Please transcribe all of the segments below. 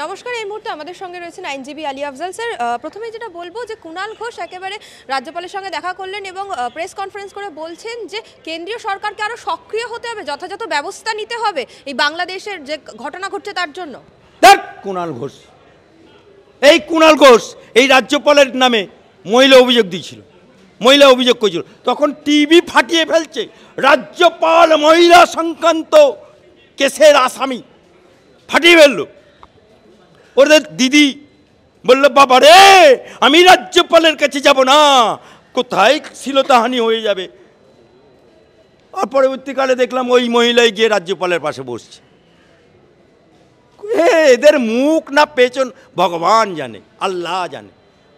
নমস্কার, এই মুহূর্তে আমাদের সঙ্গে রয়েছেন আইনজীবী আলী আফজাল স্যার। প্রথমে যেটা বলবো যে কুণাল ঘোষ একেবারে রাজ্যপালের সঙ্গে দেখা করলেন এবং প্রেস কনফারেন্স করে বলছেন যে কেন্দ্রীয় সরকারকে আরো সক্রিয় হতে হবে, যথাযথ ব্যবস্থা নিতে হবে এই বাংলাদেশের যে ঘটনা ঘটছে তার জন্য। কুণাল ঘোষ, এই কুণাল ঘোষ এই রাজ্যপালের নামে মহিলা অভিযোগ দিয়েছিল, মহিলা অভিযোগ করেছিল, তখন টিভি ফাটিয়ে ফেলছে। রাজ্যপাল মহিলা সংক্রান্ত কেসের আসামি ফাটিয়ে ফেললো। ওদের দিদি বললো, বাবা রে আমি রাজ্যপালের কাছে যাব না, কোথায় শ্লীলতাহানি হয়ে যাবে। আর পরবর্তীকালে দেখলাম ওই মহিলাই গিয়ে রাজ্যপালের পাশে বসছে। এদের মুখ না পেছন ভগবান জানে, আল্লাহ জানে।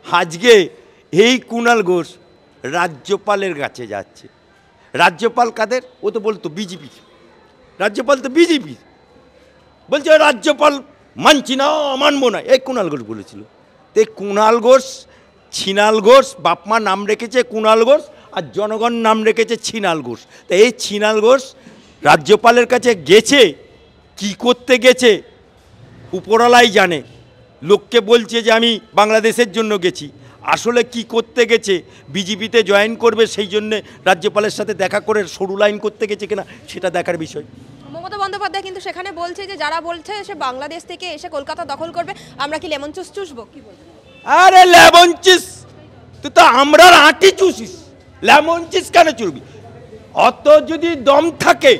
আজকে এই কুণাল ঘোষ রাজ্যপালের কাছে যাচ্ছে। রাজ্যপাল কাদের? ও তো বলতো বিজেপি, রাজ্যপাল তো বিজেপি। বলছে রাজ্যপাল মানছি না, মানবো না, এই কুণাল ঘোষ বলেছিল। তো এই কুণাল ঘোষ, ছিনাল ঘোষ, বাপমা নাম রেখেছে কুণাল ঘোষ আর জনগণ নাম রেখেছে ছিনাল ঘোষ। তো এই ছিনাল ঘোষ রাজ্যপালের কাছে গেছে, কি করতে গেছে উপরওয়ালাই জানে। লোককে বলছে যে আমি বাংলাদেশের জন্য গেছি, আসলে কি করতে গেছে, বিজেপিতে জয়েন করবে সেই জন্যে রাজ্যপালের সাথে দেখা করে সরু লাইন করতে গেছে কিনা সেটা দেখার বিষয়। মমতা বন্দ্যোপাধ্যায় কিন্তু সেখানে বলছে যে যারা বলছে সে বাংলাদেশ থেকে এসে কলকাতা দখল করবে, আমরা কি লেমন জুস চুষবো? কি বলছেন? আরে লেমন চিস, তুই তো আমরা আটি চুষিস, লেমন চিস কেন চুষবি? অত যদি দম থাকে,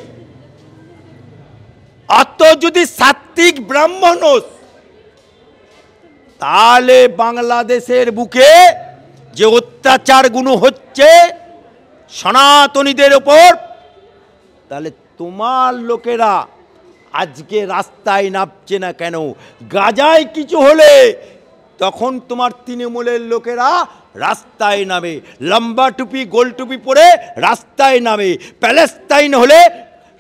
অত যদি সাত্বিক ব্রাহ্মণ হোস, তাহলে বাংলাদেশের বুকে যে অত্যাচারগুলো হচ্ছে সনাতনীদের ওপর, তাহলে তোমার লোকেরা আজকে রাস্তায় নামছে না কেন? গাজায় কিছু হলে তখন তোমার তৃণমূলের লোকেরা রাস্তায় নামে, লম্বা টুপি গোল টুপি পরে রাস্তায় নামে। প্যালেস্তাইন হলে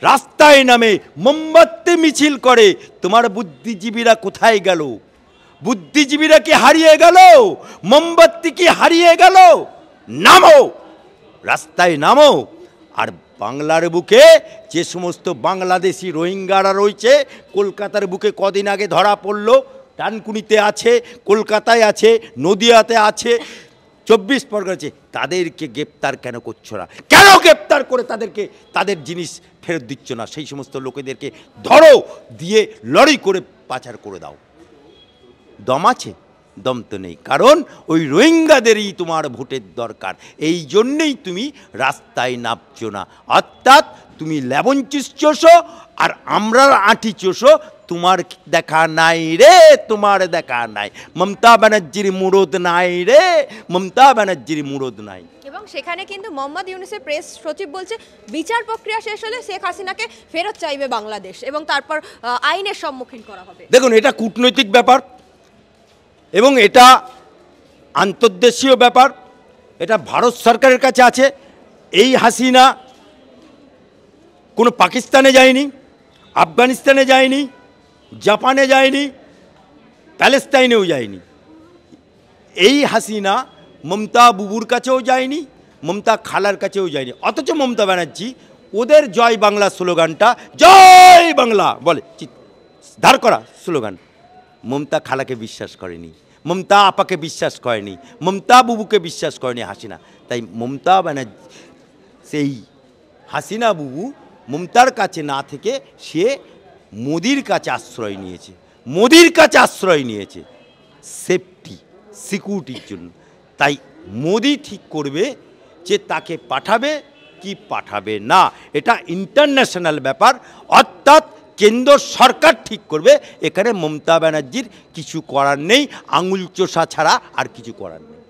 রাস্তায় নামে, মোমবাতি মিছিল করে। তোমার বুদ্ধিজীবীরা কোথায় গেল? বুদ্ধিজীবীরা কি হারিয়ে গেল? মোমবাতি কি হারিয়ে গেল? নামো, রাস্তায় নামো। আর বাংলার বুকে যে সমস্ত বাংলাদেশি রোহিঙ্গারা রয়েছে, কলকাতার বুকে কদিন আগে ধরা পড়লো, ডানকুনিতে আছে, কলকাতায় আছে, নদিয়াতে আছে, 24 পরগনা আছে, তাদেরকে গ্রেপ্তার কেন করছো না? কেন গ্রেপ্তার করে তাদেরকে তাদের জিনিস ফেরত দিচ্ছ না? সেই সমস্ত লোকেদেরকে ধরো, দিয়ে লড়াই করে পাচার করে দাও। দম আছে? দম তো নেই, কারণ ওই রোহিঙ্গাদেরই তোমার ভোটের দরকার। এই জন্যেই তুমি রাস্তায় নামছো না। অর্থাৎ তুমি লেবন চুষছো আর আমরা আঁটি চোষো। তোমার দেখা নাই রে, তোমার দেখা নাই। মমতা ব্যানার্জির মুরদ নাই রে, মমতা ব্যানার্জির মুরদ নাই। এবং সেখানে কিন্তু মোহাম্মদ ইউনূসের প্রেস সচিব বলছে বিচার প্রক্রিয়া শেষ হলে শেখ হাসিনাকে ফেরত চাইবে বাংলাদেশ এবং তারপর আইনের সম্মুখীন করা হবে। দেখুন, এটা কূটনৈতিক ব্যাপার এবং এটা আন্তর্দেশীয় ব্যাপার। এটা ভারত সরকারের কাছে আছে। এই হাসিনা কোনো পাকিস্তানে যায়নি, আফগানিস্তানে যায়নি, জাপানে যায়নি, প্যালেস্তাইনেও যায়নি। এই হাসিনা মমতা বুবুর কাছেও যায়নি, মমতা খালার কাছেও যায়নি। অথচ মমতা ব্যানার্জি ওদের জয় বাংলা স্লোগানটা, জয় বাংলা বলে ধার করা স্লোগান, মমতা খালাকে বিশ্বাস করেনি, মমতা আপাকে বিশ্বাস করেনি, মমতা বুবুকে বিশ্বাস করেনি হাসিনা। তাই মমতা ব্যানার্জি, সেই হাসিনা বুবু মমতার কাছে না থেকে সে মোদির কাছে আশ্রয় নিয়েছে, মোদির কাছে আশ্রয় নিয়েছে সেফটি, সিকিউরিটির জন্য। তাই মোদি ঠিক করবে যে তাকে পাঠাবে কি পাঠাবে না। এটা ইন্টারন্যাশনাল ব্যাপার, অর্থাৎ কেন্দ্র সরকার ঠিক করবে। এখানে মমতা ব্যানার্জির কিছু করার নেই, আঙুল চোষা ছাড়া আর কিছু করার নেই।